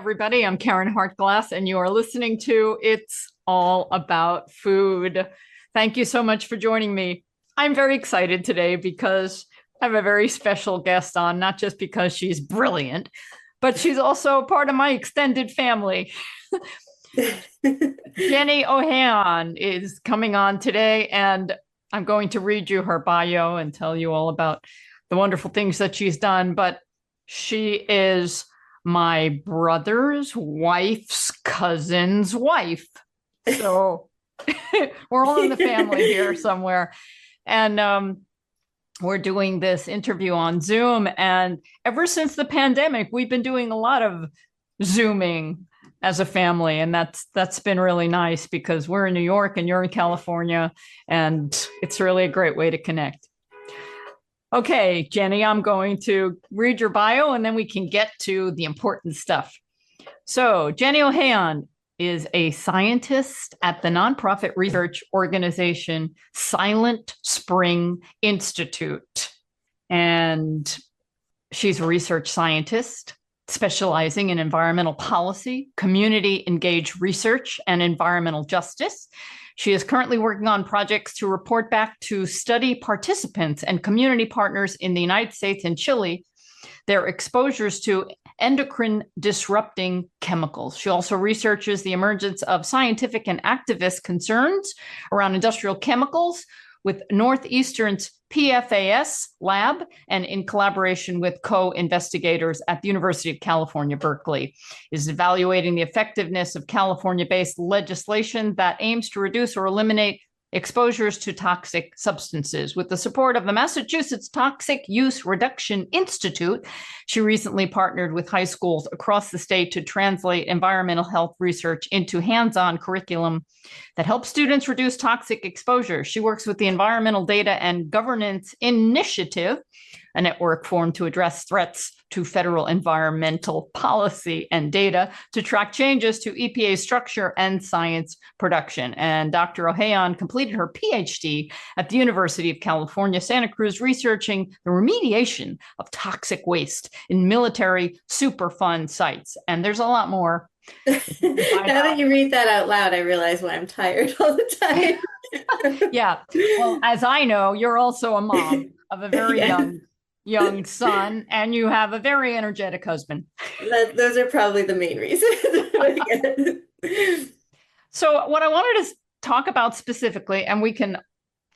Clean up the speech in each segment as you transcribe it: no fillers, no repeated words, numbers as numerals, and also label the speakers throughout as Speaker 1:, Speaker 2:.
Speaker 1: everybody. I'm Karen Hartglass, and you are listening to It's All About Food. Thank you so much for joining me. I'm very excited today because I have a very special guest on, not just because she's brilliant, but she's also part of my extended family. Jennie Ohayon is coming on today, and I'm going to read you her bio and tell you all about the wonderful things that she's done. But she is my brother's wife's cousin's wife. So we're all in the family here somewhere. And we're doing this interview on Zoom. And ever since the pandemic, we've been doing a lot of Zooming as a family. And that's been really nice because we're in New York and you're in California. And it's really a great way to connect. Okay, Jennie, I'm going to read your bio and then we can get to the important stuff. So Jennie Ohayon is a scientist at the nonprofit research organization Silent Spring Institute. And she's a research scientist specializing in environmental policy, community engaged research, and environmental justice. She is currently working on projects to report back to study participants and community partners in the United States and Chile their exposures to endocrine disrupting chemicals. She also researches the emergence of scientific and activist concerns around industrial chemicals with Northeastern's PFAS lab and in collaboration with co-investigators at the University of California, Berkeley, is evaluating the effectiveness of California-based legislation that aims to reduce or eliminate exposures to toxic substances. With the support of the Massachusetts Toxic Use Reduction Institute, she recently partnered with high schools across the state to translate environmental health research into hands-on curriculum that helps students reduce toxic exposure. She works with the Environmental Data and Governance Initiative, a network formed to address threats to federal environmental policy and data to track changes to EPA structure and science production. And Dr. Ohayon completed her PhD at the University of California, Santa Cruz, researching the remediation of toxic waste in military Superfund sites. And there's a lot more.
Speaker 2: Now that you read that out loud, I realize why I'm tired all the time.
Speaker 1: Yeah. Well, as I know, you're also a mom of a very young son, and you have a very energetic husband.
Speaker 2: Those are probably the main reasons.
Speaker 1: So what I wanted to talk about specifically, and we can,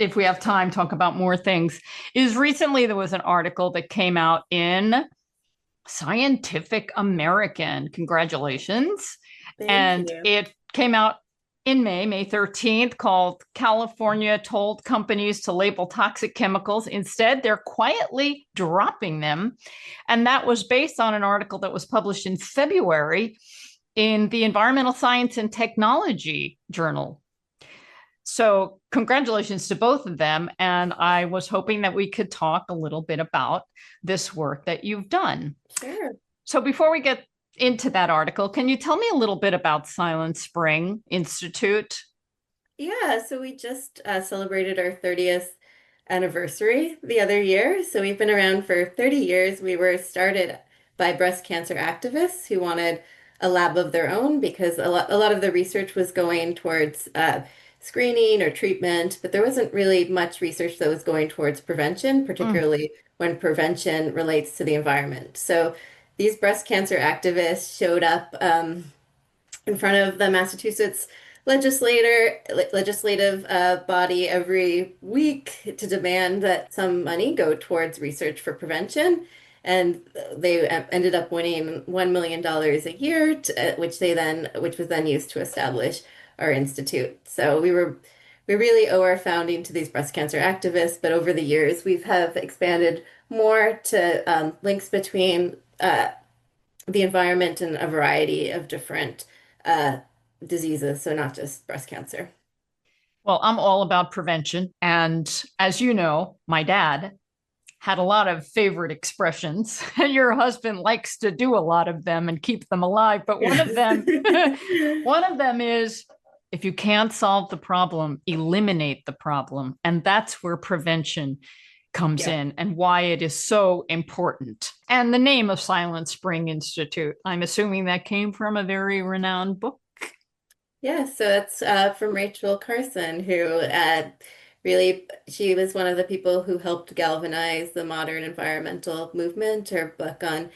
Speaker 1: if we have time, talk about more things, is recently there was an article that came out in Scientific American. Congratulations.
Speaker 2: Thank you.
Speaker 1: It came out in May 13th, called California Told Companies to Label Toxic Chemicals. Instead, they're quietly dropping them. And that was based on an article that was published in February in the Environmental Science and Technology Journal. So congratulations to both of them. And I was hoping that we could talk a little bit about this work that you've done.
Speaker 2: Sure.
Speaker 1: So before we get into that article, can you tell me a little bit about Silent Spring Institute?
Speaker 2: Yeah, so we just celebrated our 30th anniversary the other year. So we've been around for 30 years. We were started by breast cancer activists who wanted a lab of their own because a lot of the research was going towards screening or treatment, but there wasn't really much research that was going towards prevention, particularly when prevention relates to the environment. So these breast cancer activists showed up in front of the Massachusetts legislative body every week to demand that some money go towards research for prevention. And they ended up winning $1 million a year, which was then used to establish our institute. So we really owe our founding to these breast cancer activists, but over the years we have expanded more to links between the environment and a variety of different diseases, so not just breast cancer.
Speaker 1: Well, I'm all about prevention. And as you know, my dad had a lot of favorite expressions, and your husband likes to do a lot of them and keep them alive. But one of them is, if you can't solve the problem, eliminate the problem. And that's where prevention comes
Speaker 2: Yeah.
Speaker 1: in and why it is so important. And the name of Silent Spring Institute, I'm assuming that came from a very renowned book.
Speaker 2: Yeah, so it's from Rachel Carson, who really, she was one of the people who helped galvanize the modern environmental movement. Her book on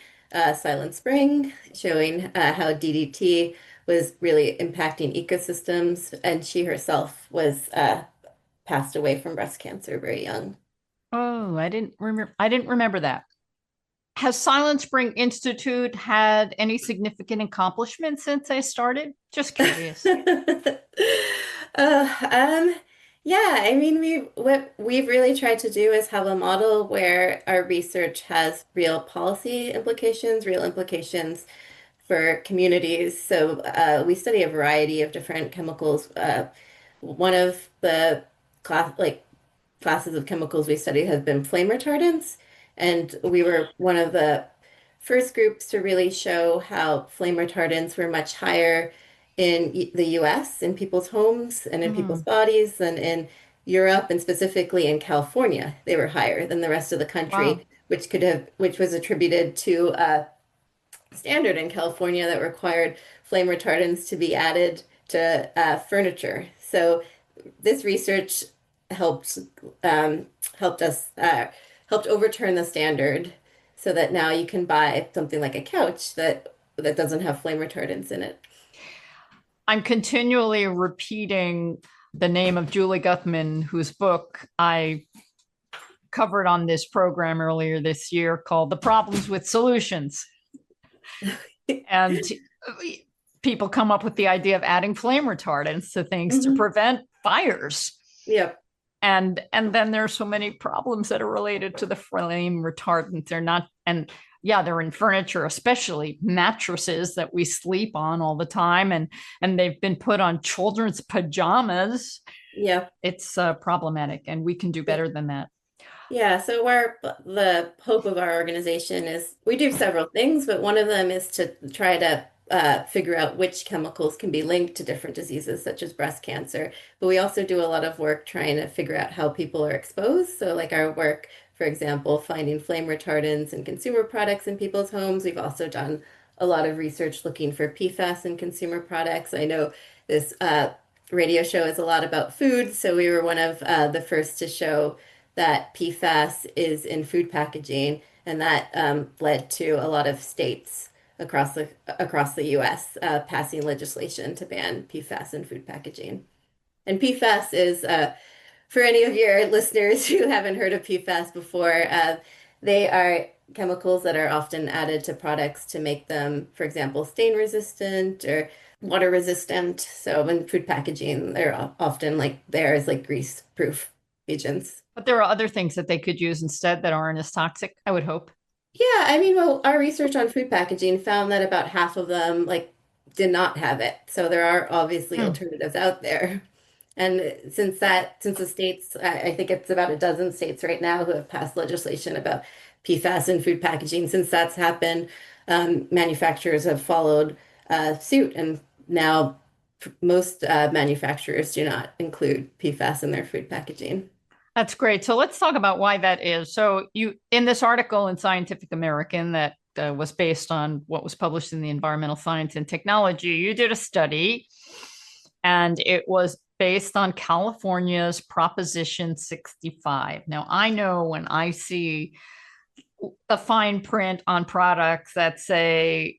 Speaker 2: Silent Spring, showing how DDT was really impacting ecosystems, and she herself was passed away from breast cancer very young.
Speaker 1: Oh, I didn't remember that. Has Silent Spring Institute had any significant accomplishments since I started? Just curious.
Speaker 2: Uh, um, yeah, I mean, what we've really tried to do is have a model where our research has real policy implications, real implications for communities. So we study a variety of different chemicals. One of the classes of chemicals we studied has been flame retardants, and we were one of the first groups to really show how flame retardants were much higher in the US, in people's homes and in people's
Speaker 1: Mm,
Speaker 2: bodies than in Europe, and specifically in California. They were higher than the rest of the
Speaker 1: wow.
Speaker 2: country, which was attributed to standard in California that required flame retardants to be added to furniture. So this research helped um, helped us helped overturn the standard so that now you can buy something like a couch that doesn't have flame retardants in it.
Speaker 1: I'm continually repeating the name of Julie Guthman, whose book I covered on this program earlier this year called The Problems with Solutions. And people come up with the idea of adding flame retardants to things to
Speaker 2: Hmm.
Speaker 1: prevent fires.
Speaker 2: Yep.
Speaker 1: And then there's so many problems that are related to the flame retardant. They're not, and yeah, they're in furniture, especially mattresses that we sleep on all the time, and they've been put on children's pajamas.
Speaker 2: Yep.
Speaker 1: It's problematic, and we can do better than that.
Speaker 2: Yeah, so the hope of our organization is we do several things, but one of them is to try to figure out which chemicals can be linked to different diseases such as breast cancer. But we also do a lot of work trying to figure out how people are exposed. So like our work, for example, finding flame retardants in consumer products in people's homes. We've also done a lot of research looking for PFAS in consumer products. I know this radio show is a lot about food, so we were one of the first to show that PFAS is in food packaging, and that led to a lot of states across the U.S. Passing legislation to ban PFAS in food packaging. And PFAS is, for any of your listeners who haven't heard of PFAS before, they are chemicals that are often added to products to make them, for example, stain resistant or water resistant. So in food packaging, they're often like there as like grease proof agents.
Speaker 1: But there are other things that they could use instead that aren't as toxic, I would hope.
Speaker 2: Yeah, I mean, well, our research on food packaging found that about half of them like did not have it. So there are obviously
Speaker 1: Hmm.
Speaker 2: alternatives out there. And since the states, I think it's about a dozen states right now who have passed legislation about PFAS in food packaging. Since that's happened, manufacturers have followed suit, and now most manufacturers do not include PFAS in their food packaging.
Speaker 1: That's great. So let's talk about why that is. So you, in this article in Scientific American that was based on what was published in the Environmental Science and Technology, you did a study, and it was based on California's Proposition 65. Now, I know when I see a fine print on products that say,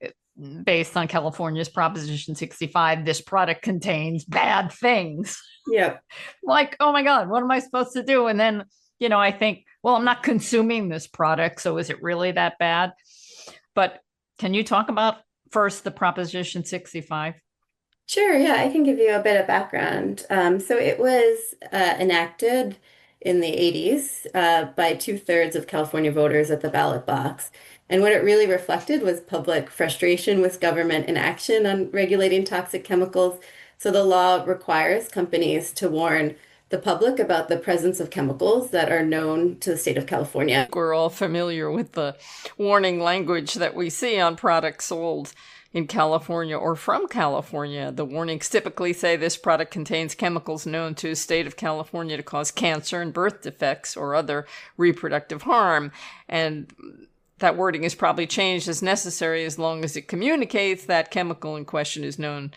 Speaker 1: based on California's Proposition 65, this product contains bad things.
Speaker 2: Yep.
Speaker 1: Like, oh my God, what am I supposed to do? And then, I think, well, I'm not consuming this product. So is it really that bad? But can you talk about first the Proposition 65?
Speaker 2: Sure, yeah, I can give you a bit of background. So it was enacted in the 80s by two-thirds of California voters at the ballot box. And what it really reflected was public frustration with government inaction on regulating toxic chemicals. So the law requires companies to warn the public about the presence of chemicals that are known to the state of California.
Speaker 1: We're all familiar with the warning language that we see on products sold in California or from California. The warnings typically say this product contains chemicals known to the state of California to cause cancer and birth defects or other reproductive harm. And that wording is probably changed as necessary as long as it communicates that chemical in question is known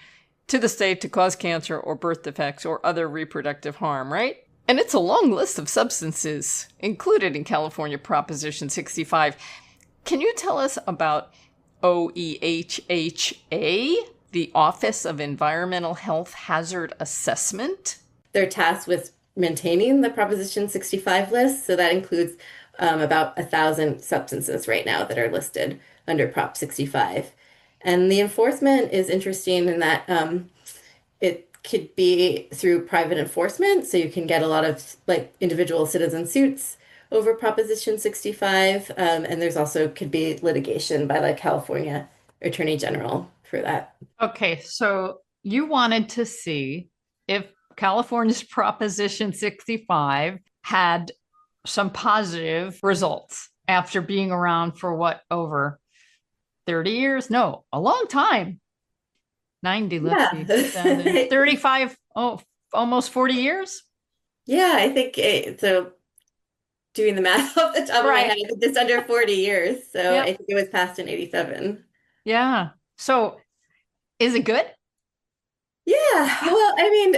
Speaker 1: to the state to cause cancer or birth defects or other reproductive harm, right? And it's a long list of substances included in California Proposition 65. Can you tell us about OEHHA, the Office of Environmental Health Hazard Assessment?
Speaker 2: They're tasked with maintaining the Proposition 65 list. So that includes about 1,000 substances right now that are listed under Prop 65. And the enforcement is interesting in that it could be through private enforcement. So you can get a lot of like individual citizen suits over Proposition 65. And there's also could be litigation by the California Attorney General for that.
Speaker 1: Okay, so you wanted to see if California's Proposition 65 had some positive results after being around for what, over 30 years? No, a long time. 90, let's see, 35, almost 40 years?
Speaker 2: Yeah, I think so. Doing the math off the top of my head, it's under 40 years. So
Speaker 1: Yep.
Speaker 2: I think it was passed in 87.
Speaker 1: Yeah. So is it good?
Speaker 2: Yeah. Well, I mean,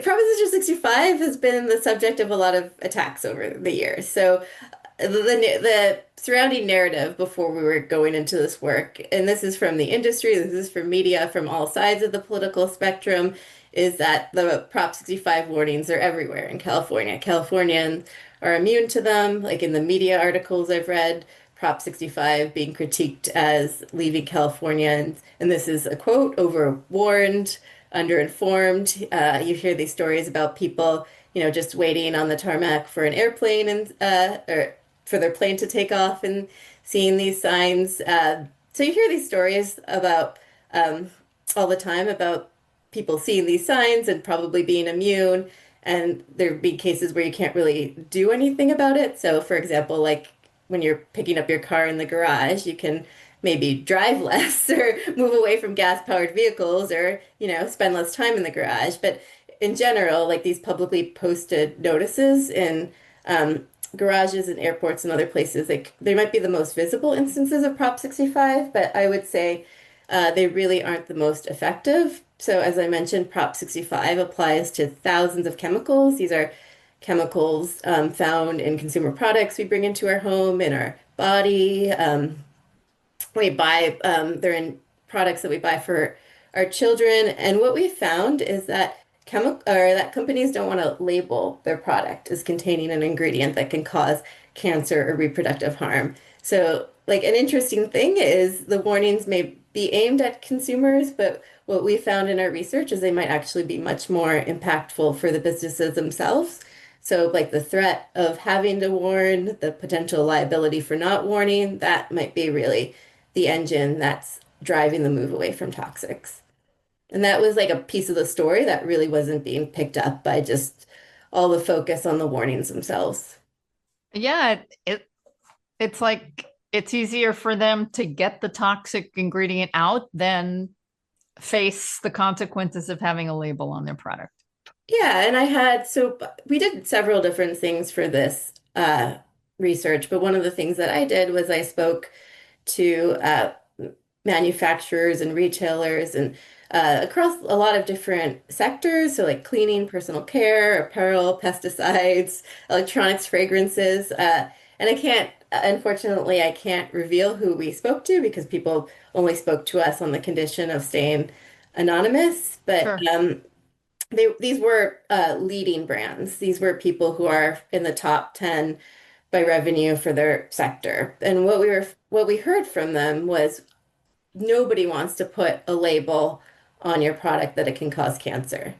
Speaker 2: Proposition 65 has been the subject of a lot of attacks over the years. So the surrounding narrative before we were going into this work, and this is from the industry, this is from media, from all sides of the political spectrum, is that the Prop 65 warnings are everywhere in California. Californians are immune to them. Like in the media articles I've read, Prop 65 being critiqued as leaving California, and this is a quote, overwarned, underinformed. You hear these stories about people, just waiting on the tarmac for an airplane and or for their plane to take off and seeing these signs. So you hear these stories about all the time about people seeing these signs and probably being immune. And there be cases where you can't really do anything about it. So, for example, like when you're picking up your car in the garage, you can maybe drive less or move away from gas-powered vehicles or, spend less time in the garage. But in general, like these publicly posted notices in garages and airports and other places, like they might be the most visible instances of Prop 65, but I would say they really aren't the most effective. So as I mentioned, Prop 65 applies to thousands of chemicals. These are chemicals found in consumer products we bring into our home, in our body. We buy, they're in products that we buy for our children. And what we found is that that companies don't want to label their product as containing an ingredient that can cause cancer or reproductive harm. So, like an interesting thing is the warnings may be aimed at consumers, but what we found in our research is they might actually be much more impactful for the businesses themselves. So, like the threat of having to warn, the potential liability for not warning, that might be really the engine that's driving the move away from toxics. And that was like a piece of the story that really wasn't being picked up by just all the focus on the warnings themselves.
Speaker 1: Yeah, it's like it's easier for them to get the toxic ingredient out than face the consequences of having a label on their product.
Speaker 2: Yeah, and so we did several different things for this research, but one of the things that I did was I spoke to manufacturers and retailers and across a lot of different sectors. So like cleaning, personal care, apparel, pesticides, electronics, fragrances. And unfortunately, I can't reveal who we spoke to because people only spoke to us on the condition of staying anonymous. But
Speaker 1: Sure.
Speaker 2: these were leading brands. These were people who are in the top 10 by revenue for their sector. And what we heard from them was nobody wants to put a label on your product that it can cause cancer,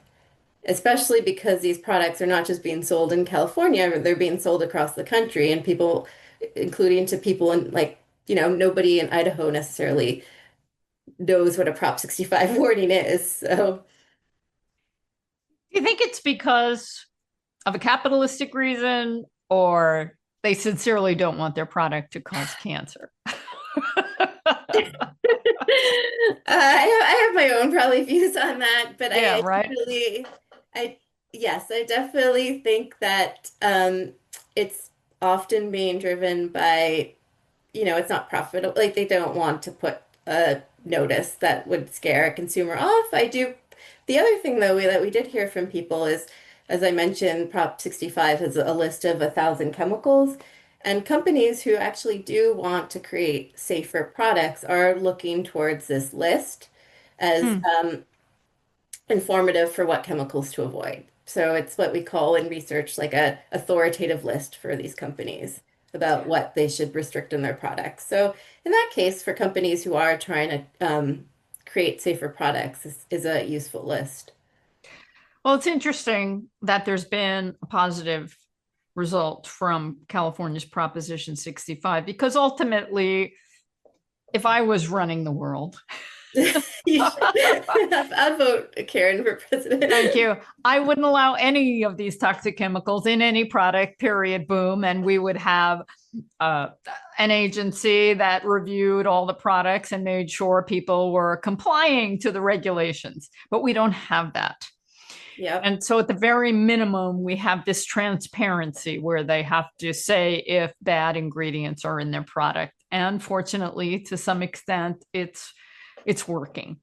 Speaker 2: especially because these products are not just being sold in California, they're being sold across the country and people, including to people in like, nobody in Idaho necessarily knows what a Prop 65 warning is. So
Speaker 1: Do you think it's because of a capitalistic reason or they sincerely don't want their product to cause cancer?
Speaker 2: I have my own probably views on that, but
Speaker 1: Yeah,
Speaker 2: I
Speaker 1: right.
Speaker 2: definitely, I yes, I definitely think that it's often being driven by, it's not profitable. Like they don't want to put a notice that would scare a consumer off. I do. The other thing though that we did hear from people is, as I mentioned, Prop 65 has a list of 1,000 chemicals. And companies who actually do want to create safer products are looking towards this list as
Speaker 1: Hmm.
Speaker 2: informative for what chemicals to avoid. So it's what we call in research like a authoritative list for these companies about what they should restrict in their products. So in that case, for companies who are trying to create safer products, is a useful list.
Speaker 1: Well, it's interesting that there's been a positive result from California's Proposition 65 because ultimately, if I was running the world,
Speaker 2: You should. I'd vote Karen for
Speaker 1: thank
Speaker 2: president.
Speaker 1: you, I wouldn't allow any of these toxic chemicals in any product, period, boom. And we would have uh, an agency that reviewed all the products and made sure people were complying to the regulations. But we don't have that.
Speaker 2: Yep.
Speaker 1: And so, at the very minimum, we have this transparency where they have to say if bad ingredients are in their product. And fortunately, to some extent, it's working.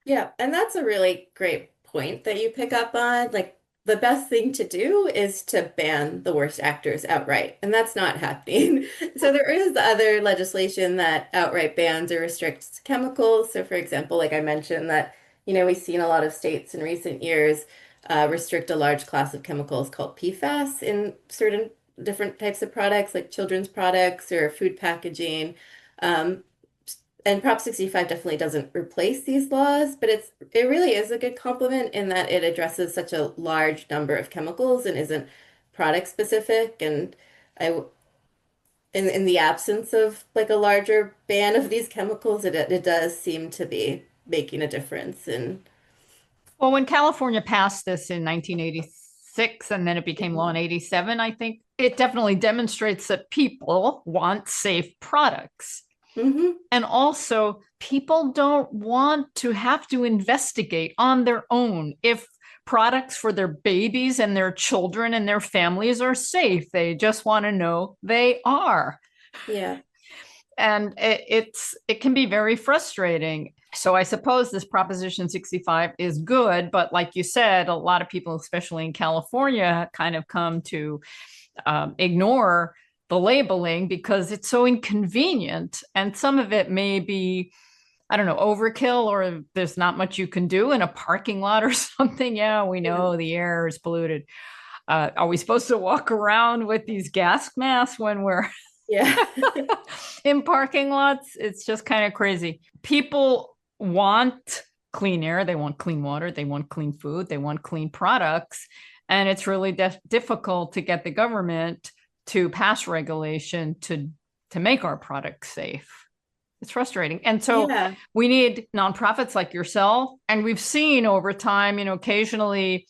Speaker 2: Yeah, and that's a really great point that you pick up on. Like, the best thing to do is to ban the worst actors outright, and that's not happening. So there is other legislation that outright bans or restricts chemicals. So, for example, like I mentioned, that we've seen a lot of states in recent years restrict a large class of chemicals called PFAS in certain different types of products, like children's products or food packaging. Um, and Prop 65 definitely doesn't replace these laws, but it really is a good complement in that it addresses such a large number of chemicals and isn't product specific. And I in the absence of like a larger ban of these chemicals, it does seem to be making a difference. And
Speaker 1: Well, when California passed this in 1986 and then it became law in 87, I think it definitely demonstrates that people want safe products.
Speaker 2: hmm
Speaker 1: And also, people don't want to have to investigate on their own if products for their babies and their children and their families are safe. They just want to know they are.
Speaker 2: yeah.
Speaker 1: And it can be very frustrating. So I suppose this Proposition 65 is good, but like you said, a lot of people, especially in California, kind of come to ignore the labeling because it's so inconvenient. And some of it may be, I don't know, overkill, or there's not much you can do in a parking lot or something. Yeah, we
Speaker 2: Yeah.
Speaker 1: know the air is polluted. Are we supposed to walk around with these gas masks when we're
Speaker 2: Yeah.
Speaker 1: in parking lots? It's just kind of crazy. People want clean air, they want clean water, they want clean food, they want clean products. And it's really difficult to get the government to pass regulation to make our products safe. It's frustrating. And so
Speaker 2: Yeah.
Speaker 1: we need nonprofits like yourself. And we've seen over time, occasionally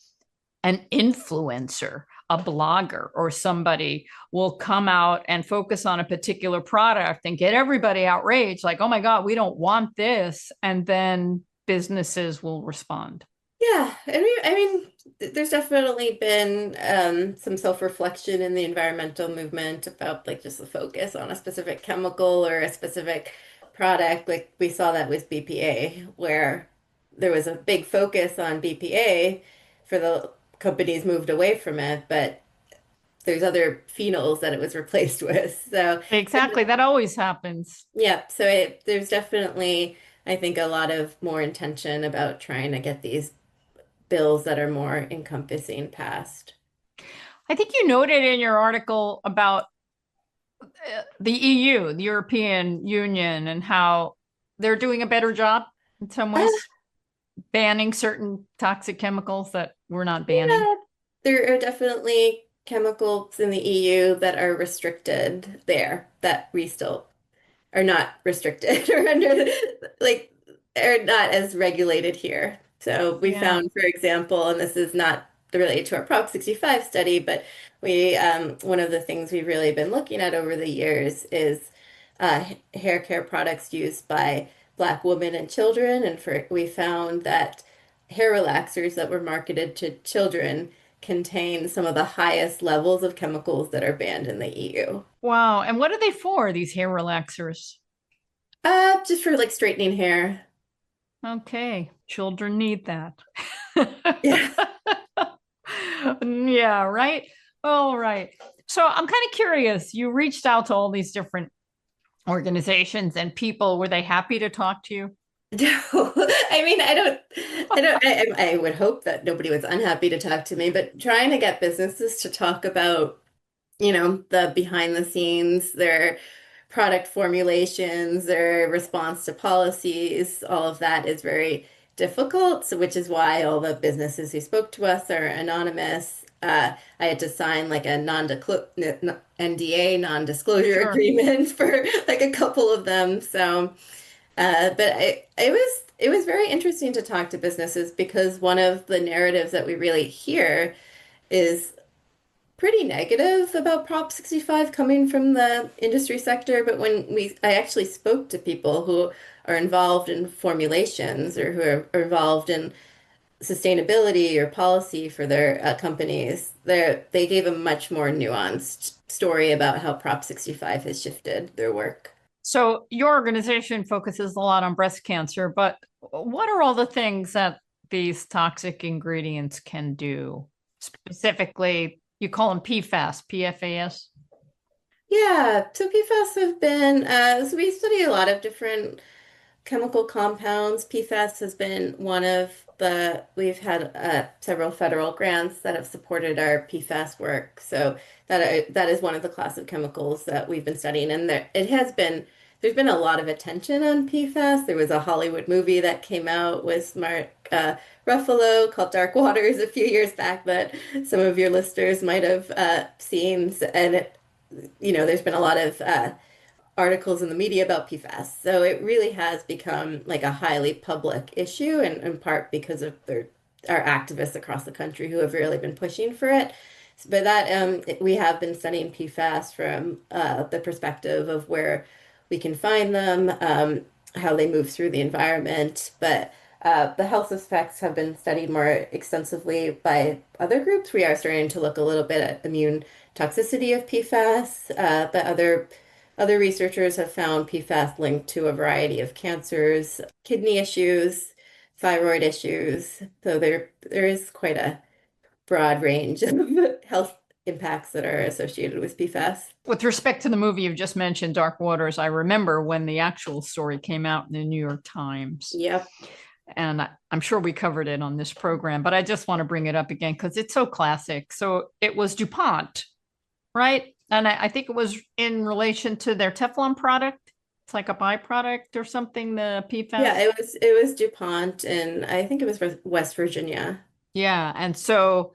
Speaker 1: an influencer, a blogger, or somebody will come out and focus on a particular product and get everybody outraged, like, oh my God, we don't want this. And then businesses will respond.
Speaker 2: Yeah, I mean, there's definitely been some self-reflection in the environmental movement about like just the focus on a specific chemical or a specific product. Like we saw that with BPA, where there was a big focus on BPA for the companies moved away from it, but there's other phenols that it was replaced with. So
Speaker 1: Exactly. That always happens.
Speaker 2: yeah, so there's definitely, I think, a lot of more intention about trying to get these bills that are more encompassing past.
Speaker 1: I think you noted in your article about the EU, the European Union, and how they're doing a better job in some ways banning certain toxic chemicals that we're not banning.
Speaker 2: Yeah, there are definitely chemicals in the EU that are restricted there that we still are not restricted or under like are not as regulated here. So we
Speaker 1: Yeah.
Speaker 2: found, for example, and this is not related to our Prop 65 study, but we one of the things we've really been looking at over the years is hair care products used by Black women and children, and we found that hair relaxers that were marketed to children contain some of the highest levels of chemicals that are banned in the EU.
Speaker 1: Wow. And what are they for, these hair relaxers?
Speaker 2: Just for like straightening hair.
Speaker 1: Okay. Children need that.
Speaker 2: Yeah.
Speaker 1: Yeah, right. All right. So I'm kind of curious. You reached out to all these different organizations and people. Were they happy to talk to you?
Speaker 2: No, I would hope that nobody was unhappy to talk to me, but trying to get businesses to talk about, the behind the scenes, their product formulations, their response to policies, all of that is very difficult. So, which is why all the businesses who spoke to us are anonymous. I had to sign like a NDA, non-disclosure
Speaker 1: Sure.
Speaker 2: agreement for like a couple of them. So. But it was very interesting to talk to businesses because one of the narratives that we really hear is pretty negative about Prop 65 coming from the industry sector. But I actually spoke to people who are involved in formulations or who are involved in sustainability or policy for their companies, they gave a much more nuanced story about how Prop 65 has shifted their work.
Speaker 1: So your organization focuses a lot on breast cancer, but what are all the things that these toxic ingredients can do? Specifically, you call them PFAS, PFAS?
Speaker 2: Yeah, so PFAS have been, so we study a lot of different chemical compounds. PFAS has been one of we've had several federal grants that have supported our PFAS work. So that is one of the class of chemicals that we've been studying. And there's been a lot of attention on PFAS. There was a Hollywood movie that came out with Mark Ruffalo called Dark Waters a few years back that some of your listeners might have seen. And there's been a lot of articles in the media about PFAS. So it really has become like a highly public issue, and in part because of our activists across the country who have really been pushing for it. But we have been studying PFAS from the perspective of where we can find them, how they move through the environment. But the health effects have been studied more extensively by other groups. We are starting to look a little bit at immune toxicity of PFAS, but other researchers have found PFAS linked to a variety of cancers, kidney issues, thyroid issues. So there is quite a broad range of health impacts that are associated with PFAS.
Speaker 1: With respect to the movie you've just mentioned, Dark Waters, I remember when the actual story came out in the New York Times.
Speaker 2: Yep.
Speaker 1: And I'm sure we covered it on this program, but I just want to bring it up again because it's so classic. So it was DuPont, right? And I think it was in relation to their Teflon product. It's like a byproduct or something, the PFAS.
Speaker 2: Yeah, it was DuPont, and I think it was West Virginia.
Speaker 1: Yeah. And so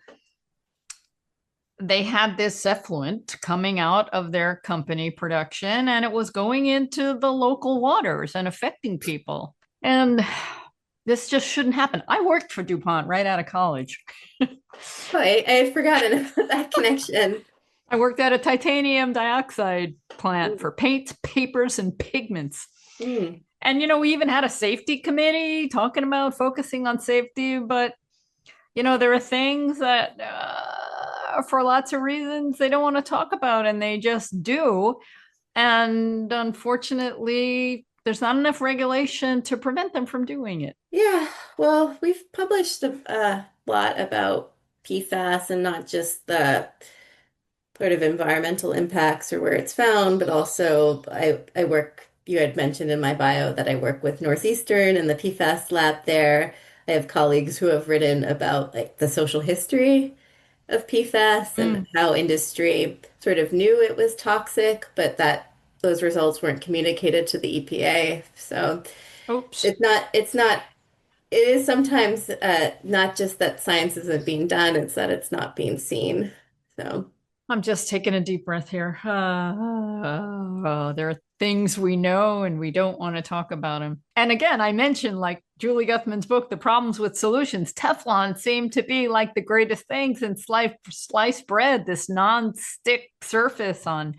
Speaker 1: they had this effluent coming out of their company production, and it was going into the local waters and affecting people. And this just shouldn't happen. I worked for DuPont right out of college.
Speaker 2: Oh, I had forgotten about that connection.
Speaker 1: I worked at a titanium dioxide plant for paints, papers, and pigments.
Speaker 2: Mm.
Speaker 1: And, we even had a safety committee talking about focusing on safety. But, there are things that, for lots of reasons, they don't want to talk about, and they just do. And unfortunately, there's not enough regulation to prevent them from doing it.
Speaker 2: Yeah, well, we've published a lot about PFAS and not just the sort of environmental impacts or where it's found, but also you had mentioned in my bio that I work with Northeastern and the PFAS lab there. I have colleagues who have written about like the social history of PFAS and how industry sort of knew it was toxic, but that those results weren't communicated to the EPA. So
Speaker 1: Oops.
Speaker 2: it is sometimes not just that science isn't being done, it's that it's not being seen. So.
Speaker 1: I'm just taking a deep breath here. There are things we know and we don't want to talk about them. And again, I mentioned like Julie Guthman's book, The Problems with Solutions. Teflon seemed to be like the greatest thing since sliced bread, this non-stick surface on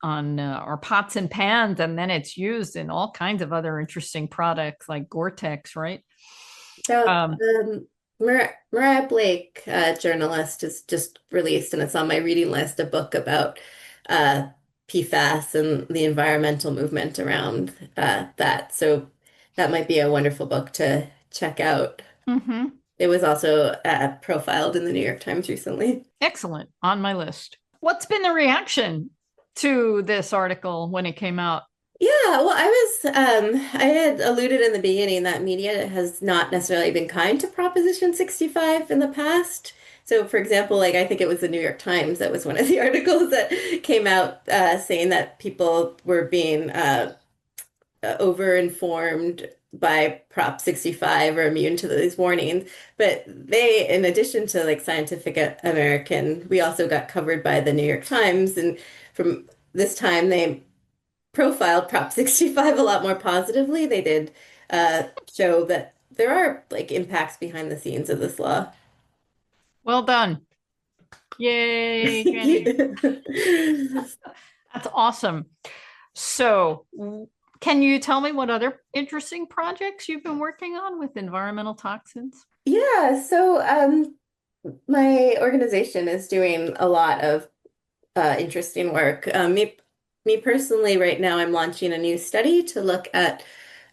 Speaker 1: our pots and pans, and then it's used in all kinds of other interesting products like Gore-Tex, right?
Speaker 2: So
Speaker 1: Um,
Speaker 2: Mariah Blake, journalist, has just released, and it's on my reading list, a book about uh, PFAS and the environmental movement around that. So that might be a wonderful book to check out.
Speaker 1: mhm.
Speaker 2: It was also profiled in the New York Times recently.
Speaker 1: Excellent, on my list. What's been the reaction to this article when it came out?
Speaker 2: Yeah, well, I had alluded in the beginning that media has not necessarily been kind to Proposition 65 in the past. So, for example, like I think it was the New York Times that was one of the articles that came out saying that people were being over-informed by Prop 65 or immune to these warnings. But they, in addition to like Scientific American, we also got covered by the New York Times. And from this time, they profiled Prop 65 a lot more positively. They did show that there are like impacts behind the scenes of this law.
Speaker 1: Well done. Yay,
Speaker 2: Thank
Speaker 1: Jenny.
Speaker 2: you.
Speaker 1: That's awesome. So, can you tell me what other interesting projects you've been working on with environmental toxins?
Speaker 2: Yeah, so my organization is doing a lot of interesting work. Me personally, right now, I'm launching a new study to look at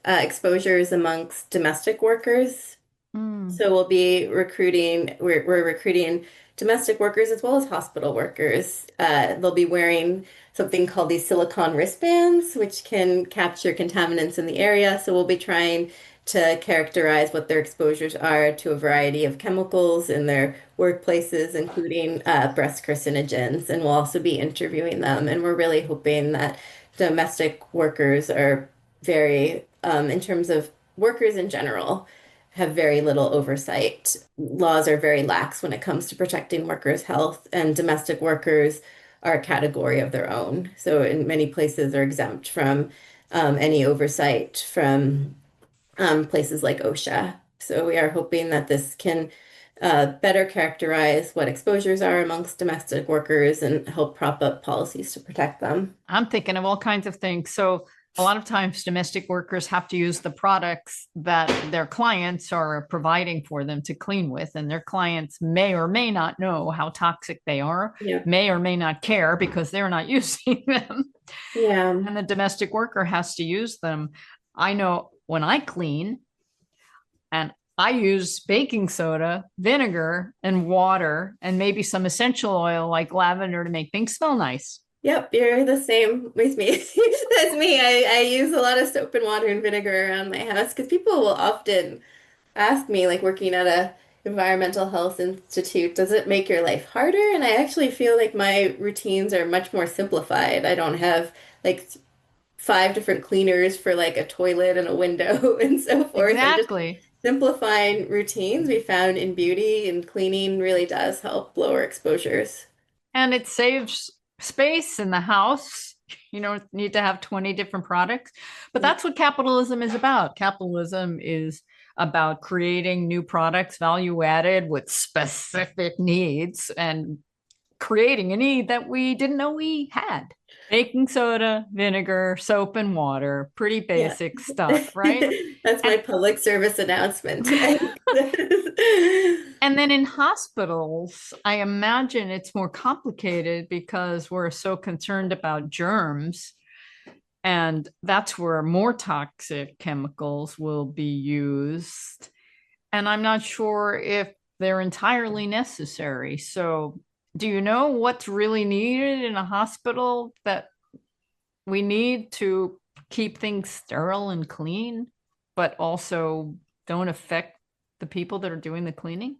Speaker 2: exposures amongst domestic workers.
Speaker 1: Mm.
Speaker 2: So we'll be recruiting, we're recruiting domestic workers as well as hospital workers. They'll be wearing something called these silicone wristbands, which can capture contaminants in the area. So we'll be trying to characterize what their exposures are to a variety of chemicals in their workplaces, including breast carcinogens. And we'll also be interviewing them. And we're really hoping that domestic workers are very, in terms of workers in general, have very little oversight. Laws are very lax when it comes to protecting workers' health, and domestic workers are a category of their own. So, in many places, are exempt from any oversight from places like OSHA. So, we are hoping that this can better characterize what exposures are amongst domestic workers and help prop up policies to protect them.
Speaker 1: I'm thinking of all kinds of things. So, a lot of times domestic workers have to use the products that their clients are providing for them to clean with, and their clients may or may not know how toxic they are,
Speaker 2: Yeah.
Speaker 1: may or may not care because they're not using them.
Speaker 2: Yeah.
Speaker 1: And the domestic worker has to use them. I know when I clean, and I use baking soda, vinegar, and water, and maybe some essential oil like lavender to make things smell nice.
Speaker 2: Yep, you're the same with me. That's me. I use a lot of soap and water and vinegar around my house because people will often ask me, like working at a environmental health institute, does it make your life harder? And I actually feel like my routines are much more simplified. I don't have like five different cleaners for like a toilet and a window and so forth. I'm just
Speaker 1: Exactly.
Speaker 2: simplifying routines we found in beauty and cleaning really does help lower exposures.
Speaker 1: And it saves space in the house. You don't need to have 20 different products. But
Speaker 2: Yeah.
Speaker 1: that's what capitalism is about. Capitalism is about creating new products, value added with specific needs, and creating a need that we didn't know we had. Baking soda, vinegar, soap, and water. Pretty
Speaker 2: Yeah.
Speaker 1: basic stuff, right?
Speaker 2: That's my
Speaker 1: And
Speaker 2: public service announcement today.
Speaker 1: and then in hospitals, I imagine it's more complicated because we're so concerned about germs. And that's where more toxic chemicals will be used. And I'm not sure if they're entirely necessary. So, do you know what's really needed in a hospital that we need to keep things sterile and clean, but also don't affect the people that are doing the cleaning?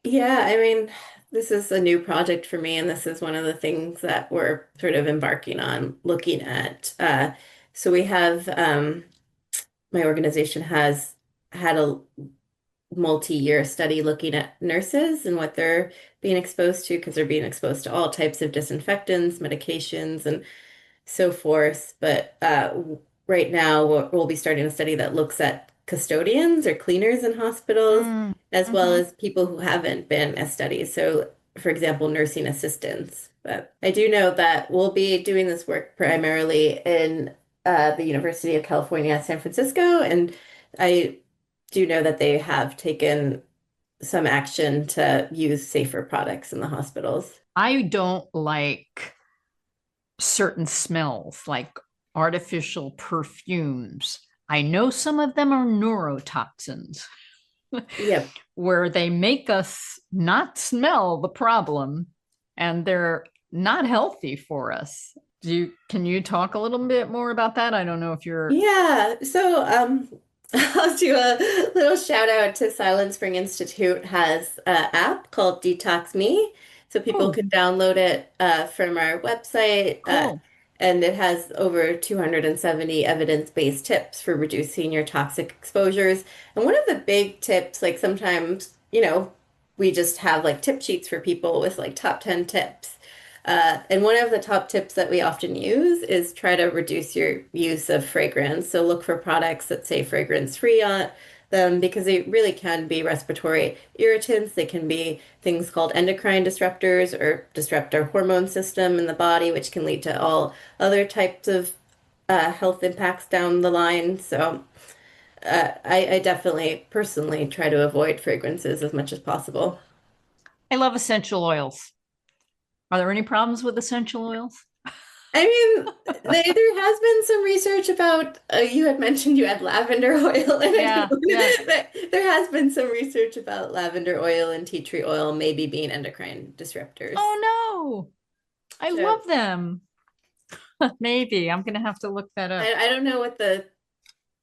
Speaker 2: Yeah, I mean, this is a new project for me, and this is one of the things that we're sort of embarking on looking at. So we have, my organization has had a multi-year study looking at nurses and what they're being exposed to, because they're being exposed to all types of disinfectants, medications, and so forth. But right now, we'll be starting a study that looks at custodians or cleaners in hospitals, as well
Speaker 1: Mm-hmm.
Speaker 2: as people who haven't been as studied. So, for example, nursing assistants. But I do know that we'll be doing this work primarily in the University of California, San Francisco, and I do know that they have taken some action to use safer products in the hospitals.
Speaker 1: I don't like certain smells like artificial perfumes. I know some of them are neurotoxins
Speaker 2: Yep.
Speaker 1: where they make us not smell the problem and they're not healthy for us. Can you talk a little bit more about that? I don't know if you're
Speaker 2: Yeah, so I'll do a little shout out to Silent Spring Institute has an app called Detox Me, so people
Speaker 1: oh,
Speaker 2: can download it from our website,
Speaker 1: cool.
Speaker 2: and it has over 270 evidence-based tips for reducing your toxic exposures. And one of the big tips, like sometimes, we just have like tip sheets for people with like top 10 tips. And one of the top tips that we often use is try to reduce your use of fragrance. So look for products that say fragrance free on them because they really can be respiratory irritants. They can be things called endocrine disruptors or disrupt our hormone system in the body, which can lead to all other types of health impacts down the line. So I definitely personally try to avoid fragrances as much as possible.
Speaker 1: I love essential oils. Are there any problems with essential oils?
Speaker 2: I mean, there has been some research about, you had mentioned you had lavender oil, and I
Speaker 1: Yeah, yeah.
Speaker 2: don't, but there has been some research about lavender oil and tea tree oil maybe being endocrine disruptors.
Speaker 1: Oh no. I
Speaker 2: So
Speaker 1: love them. Maybe I'm gonna have to look that up.
Speaker 2: I don't know what the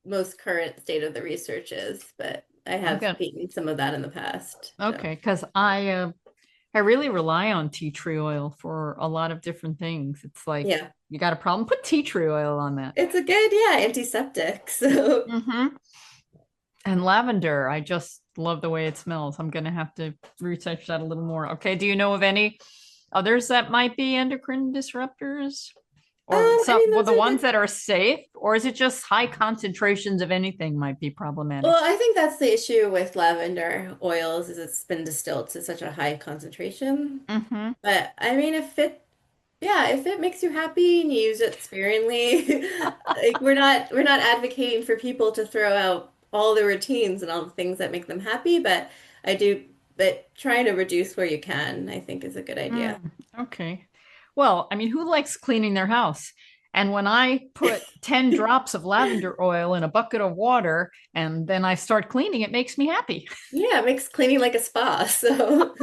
Speaker 2: most current state of the research is, but I
Speaker 1: I'm
Speaker 2: have
Speaker 1: gonna
Speaker 2: seen some of that in the past. So
Speaker 1: okay, because I really rely on tea tree oil for a lot of different things. It's like
Speaker 2: yeah,
Speaker 1: you got a problem, put tea tree oil on that.
Speaker 2: it's a good, yeah, antiseptic. So
Speaker 1: Hmm. And lavender, I just love the way it smells. I'm gonna have to research that a little more. Okay, do you know of any others that might be endocrine disruptors? Or
Speaker 2: I
Speaker 1: some,
Speaker 2: mean,
Speaker 1: well,
Speaker 2: those
Speaker 1: the
Speaker 2: are
Speaker 1: ones
Speaker 2: good.
Speaker 1: that are safe, or is it just high concentrations of anything might be problematic?
Speaker 2: Well, I think that's the issue with lavender oils is it's been distilled to such a high concentration.
Speaker 1: Hmm.
Speaker 2: But I mean, yeah, if it makes you happy and you use it sparingly, like we're not advocating for people to throw out all the routines and all the things that make them happy, but I do, but trying to reduce where you can, I think is a good idea.
Speaker 1: Mm, okay. Well, I mean, who likes cleaning their house? And when I put 10 drops of lavender oil in a bucket of water and then I start cleaning, it makes me happy.
Speaker 2: Yeah, it makes cleaning like a spa. So,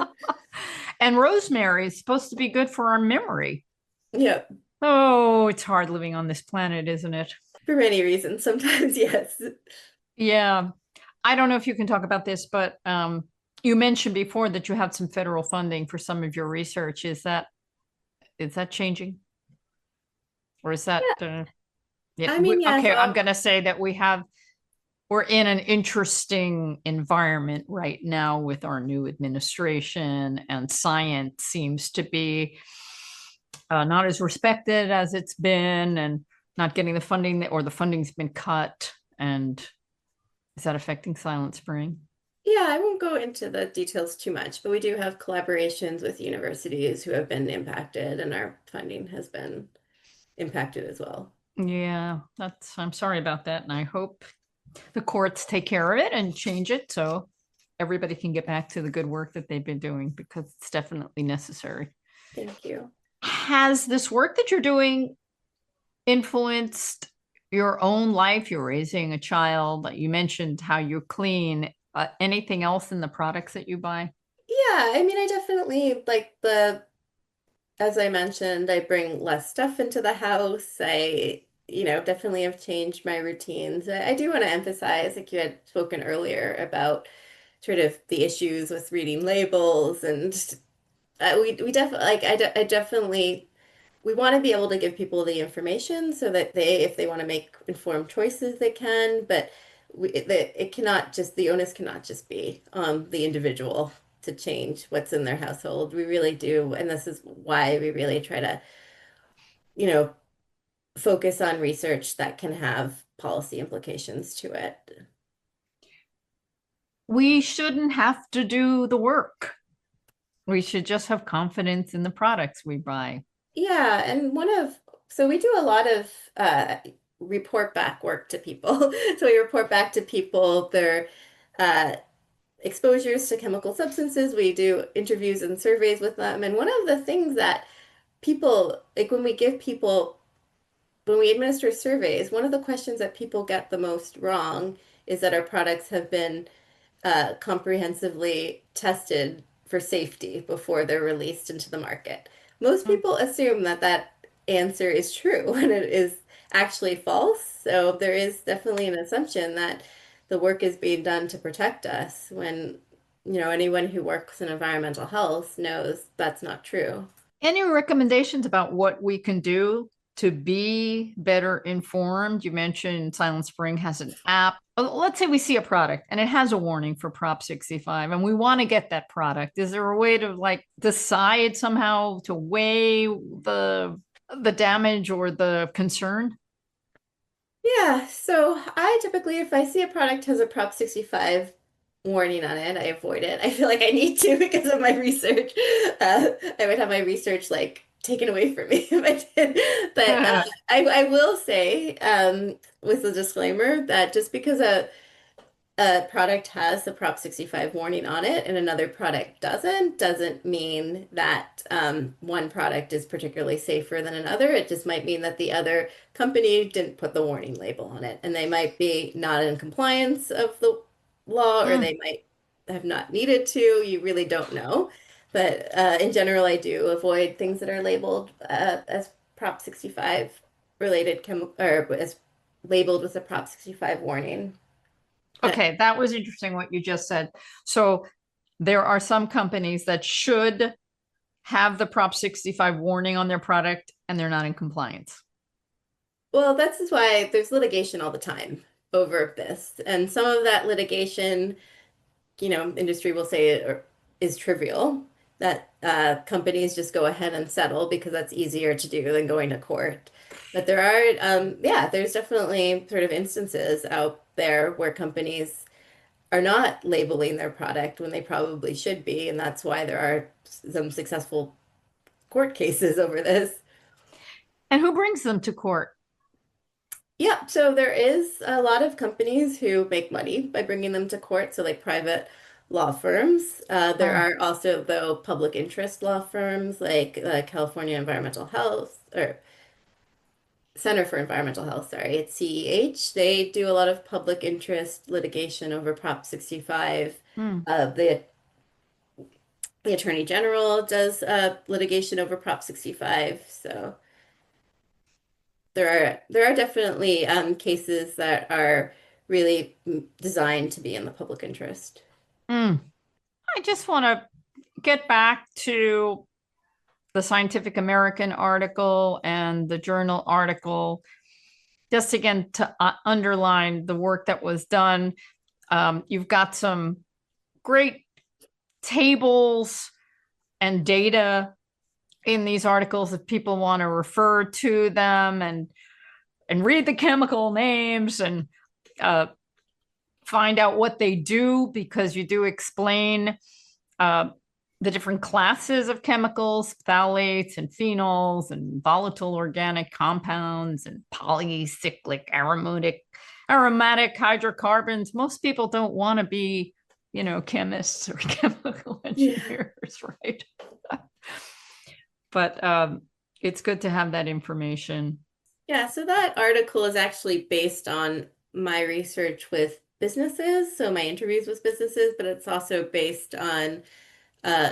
Speaker 1: And rosemary is supposed to be good for our memory.
Speaker 2: yeah,
Speaker 1: Oh, it's hard living on this planet, isn't it?
Speaker 2: for many reasons. Sometimes, yes.
Speaker 1: Yeah. I don't know if you can talk about this, but you mentioned before that you have some federal funding for some of your research. Is that changing? Or is that
Speaker 2: Yeah,
Speaker 1: yeah,
Speaker 2: I mean, yes,
Speaker 1: okay, I'm going to say that we're in an interesting environment right now with our new administration, and science seems to be not as respected as it's been, and not getting the funding or the funding's been cut. And is that affecting Silent Spring?
Speaker 2: yeah, I won't go into the details too much, but we do have collaborations with universities who have been impacted, and our funding has been impacted as well.
Speaker 1: Yeah, I'm sorry about that. And I hope the courts take care of it and change it so everybody can get back to the good work that they've been doing because it's definitely necessary.
Speaker 2: Thank you.
Speaker 1: Has this work that you're doing influenced your own life? You're raising a child. You mentioned how you clean. Anything else in the products that you buy?
Speaker 2: Yeah, I mean, I definitely like as I mentioned, I bring less stuff into the house. Definitely have changed my routines. I do want to emphasize, like you had spoken earlier about sort of the issues with reading labels and we definitely I definitely we want to be able to give people the information so that if they want to make informed choices, they can. But it cannot just, the onus cannot just be on the individual to change what's in their household. We really do, and this is why we really try to, you know, focus on research that can have policy implications to it.
Speaker 1: We shouldn't have to do the work. We should just have confidence in the products we buy.
Speaker 2: Yeah, and so we do a lot of report back work to people. So we report back to people their uh, exposures to chemical substances. We do interviews and surveys with them. And one of the things that people, like when we administer surveys, one of the questions that people get the most wrong is that our products have been comprehensively tested for safety before they're released into the market. Most
Speaker 1: Mm.
Speaker 2: people assume that that answer is true when it is actually false. So there is definitely an assumption that the work is being done to protect us when, anyone who works in environmental health knows that's not true.
Speaker 1: Any recommendations about what we can do to be better informed? You mentioned Silent Spring has an app. Let's say we see a product and it has a warning for Prop 65 and we want to get that product. Is there a way to like decide somehow to weigh the damage or the concern?
Speaker 2: Yeah, so I typically, if I see a product has a Prop 65 warning on it, I avoid it. I feel like I need to because of my research. I would have my research like taken away from me if I did. But I will say, with a disclaimer, that just because a product has the Prop 65 warning on it and another product doesn't mean that one product is particularly safer than another. It just might mean that the other company didn't put the warning label on it and they might be not in compliance of the law or
Speaker 1: Mm.
Speaker 2: they might have not needed to. You really don't know. But in general, I do avoid things that are labeled as Prop 65 related chemical or as labeled with a Prop 65 warning. Uh,
Speaker 1: Okay, that was interesting what you just said. So there are some companies that should have the Prop 65 warning on their product and they're not in compliance.
Speaker 2: Well, that's is why there's litigation all the time over this. And some of that litigation, industry will say is trivial, that companies just go ahead and settle because that's easier to do than going to court. But there are, yeah, there's definitely sort of instances out there where companies are not labeling their product when they probably should be. And that's why there are some successful court cases over this.
Speaker 1: And who brings them to court?
Speaker 2: Yeah, so there is a lot of companies who make money by bringing them to court, so like private law firms. There
Speaker 1: Oh.
Speaker 2: are also, though, public interest law firms like California Environmental Health or Center for Environmental Health, sorry, it's CEH. They do a lot of public interest litigation over Prop 65.
Speaker 1: Hmm.
Speaker 2: The Attorney General does litigation over Prop 65. So there are definitely cases that are really designed to be in the public interest.
Speaker 1: Hmm. I just want to get back to the Scientific American article and the journal article, just again to underline the work that was done. You've got some great tables and data in these articles if people want to refer to them and read the chemical names and uh, find out what they do because you do explain uh, the different classes of chemicals, phthalates and phenols and volatile organic compounds and polycyclic aromatic hydrocarbons. Most people don't want to be, chemists or chemical
Speaker 2: Yeah.
Speaker 1: engineers, right? But it's good to have that information.
Speaker 2: Yeah, so that article is actually based on my research with businesses, so my interviews with businesses, but it's also based on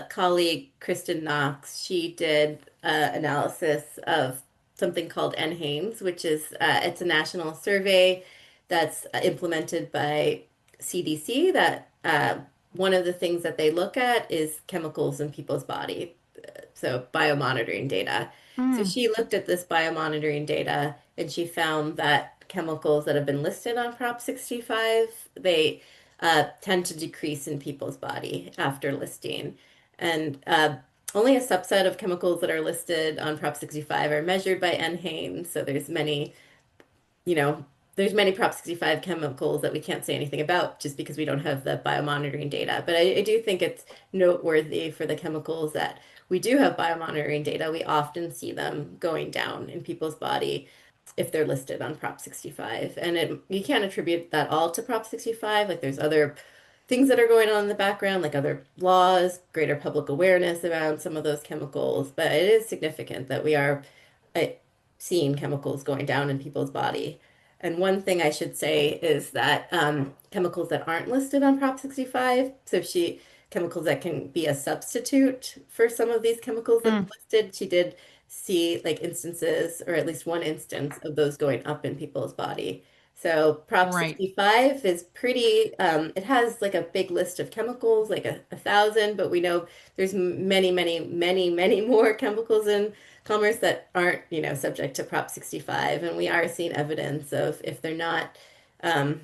Speaker 2: colleague Kristen Knox. She did analysis of something called NHANES, which is it's a national survey that's implemented by CDC. That one of the things that they look at is chemicals in people's body, so biomonitoring data. So
Speaker 1: Hmm.
Speaker 2: she looked at this biomonitoring data and she found that chemicals that have been listed on Prop 65, they tend to decrease in people's body after listing. And only a subset of chemicals that are listed on Prop 65 are measured by NHANES. So there's many, you know, there's many Prop 65 chemicals that we can't say anything about just because we don't have the biomonitoring data. But I do think it's noteworthy for the chemicals that we do have biomonitoring data. We often see them going down in people's body if they're listed on Prop 65. And you can't attribute that all to Prop 65. Like there's other things that are going on in the background, like other laws, greater public awareness around some of those chemicals. But it is significant that we are uh, seeing chemicals going down in people's body. And one thing I should say is that chemicals that aren't listed on Prop 65, chemicals that can be a substitute for some of these chemicals that are
Speaker 1: Mm,
Speaker 2: listed, she did see like instances, or at least one instance of those going up in people's body. So Prop
Speaker 1: right.
Speaker 2: 65 is pretty, it has like a big list of chemicals, like a thousand, but we know there's many, many, many, many more chemicals in commerce that aren't, subject to Prop 65. And we are seeing evidence of um,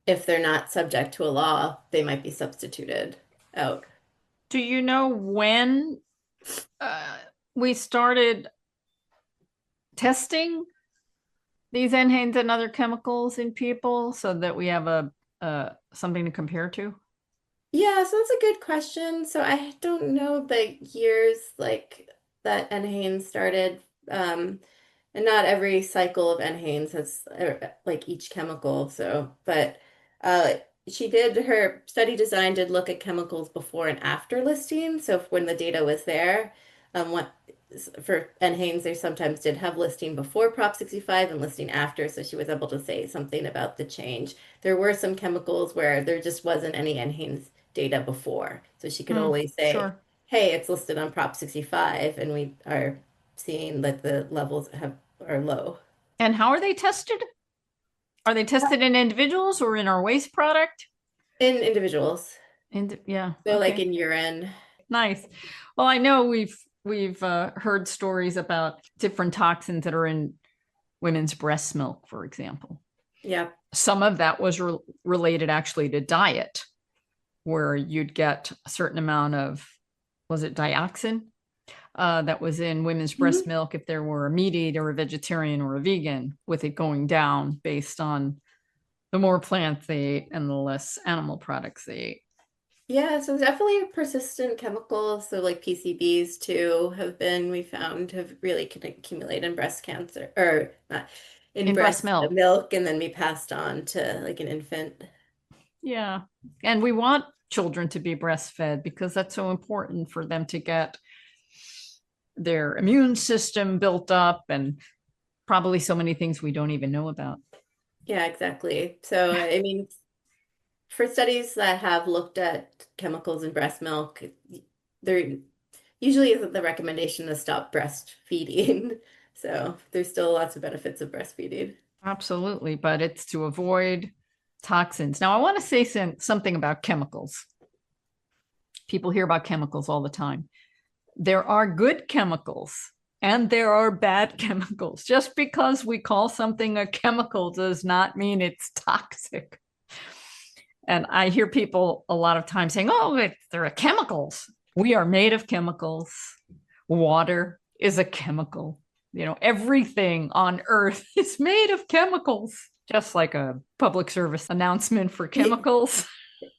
Speaker 2: if they're not subject to a law, they might be substituted out.
Speaker 1: Do you know when uh, we started testing these NHANES and other chemicals in people so that we have a something to compare to?
Speaker 2: Yeah, so that's a good question. So I don't know the years like that NHANES started. And not every cycle of NHANES has like each chemical. But uh, her study design did look at chemicals before and after listing. So when the data was there, what for NHANES, they sometimes did have listing before Prop 65 and listing after. So she was able to say something about the change. There were some chemicals where there just wasn't any NHANES data before. So she could
Speaker 1: Mm,
Speaker 2: always say,
Speaker 1: sure.
Speaker 2: hey, it's listed on Prop 65, and we are seeing that the levels are low
Speaker 1: And how are they tested? Are they tested in individuals or in our waste product?
Speaker 2: in individuals.
Speaker 1: Yeah,
Speaker 2: So like
Speaker 1: okay.
Speaker 2: in urine.
Speaker 1: Nice. Well, I know we've heard stories about different toxins that are in women's breast milk, for example.
Speaker 2: Yeah.
Speaker 1: Some of that was related actually to diet, where you'd get a certain amount of, was it dioxin, that was in women's breast
Speaker 2: Mhm.
Speaker 1: milk if there were a meat eater or a vegetarian or a vegan, with it going down based on the more plants they ate and the less animal products they ate.
Speaker 2: Yeah, so definitely persistent chemicals, so like PCBs too, we found have really can accumulate in breast cancer, or not in
Speaker 1: In breast
Speaker 2: breast
Speaker 1: milk.
Speaker 2: milk, and then be passed on to like an infant.
Speaker 1: Yeah. And we want children to be breastfed because that's so important for them to get their immune system built up and probably so many things we don't even know about.
Speaker 2: Yeah, exactly. So, I mean, for studies that have looked at chemicals in breast milk, there usually isn't the recommendation to stop breastfeeding. So, there's still lots of benefits of breastfeeding.
Speaker 1: Absolutely. But it's to avoid toxins. Now, I want to say something about chemicals. People hear about chemicals all the time. There are good chemicals and there are bad chemicals. Just because we call something a chemical does not mean it's toxic. And I hear people a lot of times saying, oh, they're chemicals. We are made of chemicals. Water is a chemical. Everything on earth is made of chemicals, just like a public service announcement for chemicals.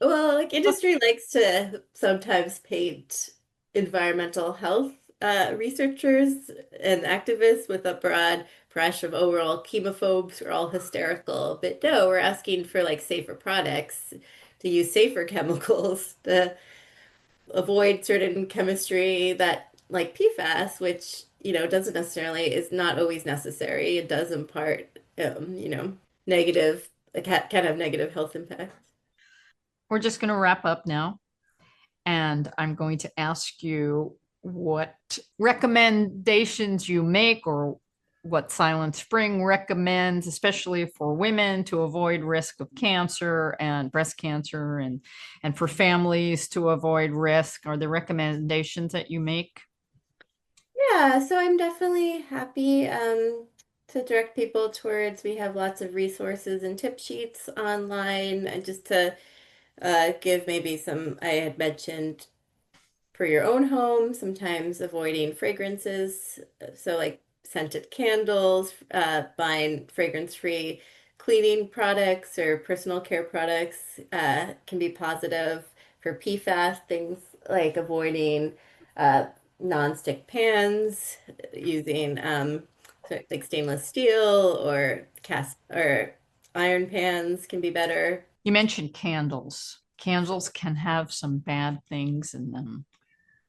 Speaker 2: Well, like industry likes to sometimes paint environmental health researchers and activists with a broad brush of overall chemophobes are all hysterical. But no, we're asking for like safer products, to use safer chemicals, to avoid certain chemistry that like PFAS, which, doesn't necessarily is not always necessary. It does impart, negative, can have negative health impacts.
Speaker 1: We're just going to wrap up now. And I'm going to ask you what recommendations you make or what Silent Spring recommends, especially for women to avoid risk of cancer and breast cancer and for families to avoid risk. Are there recommendations that you make?
Speaker 2: Yeah, so I'm definitely happy to direct people towards, we have lots of resources and tip sheets online, and just to give maybe some, I had mentioned for your own home, sometimes avoiding fragrances. So like scented candles, buying fragrance-free cleaning products or personal care products can be positive for PFAS, things like avoiding non-stick pans, using like stainless steel or cast or iron pans can be better.
Speaker 1: You mentioned candles. Candles can have some bad things in them.